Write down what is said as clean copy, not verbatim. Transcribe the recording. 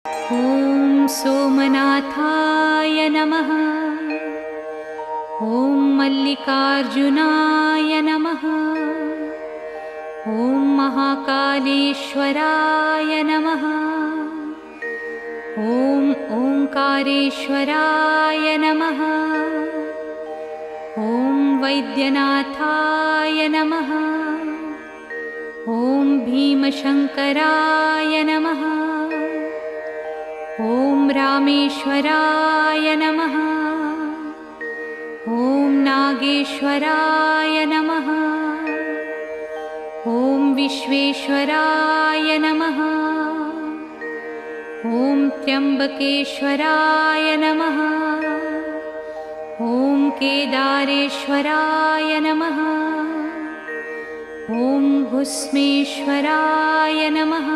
ॐ सोमनाथाय नमः। ॐ मल्लिकार्जुनाय नमः। ॐ महाकालेश्वराय नमः। ॐ ओंकारेश्वराय नमः। ॐ वैद्यनाथाय नमः। ॐ भीमशङ्कराय नमः। ॐ रामेश्वराय नमः। ॐ नागेश्वराय नमः। ॐ विश्वेश्वराय नमः। ॐ त्र्यम्बकेश्वराय नमः। ॐ केदारेश्वराय नमः। ॐ भुस्मेश्वराय नमः।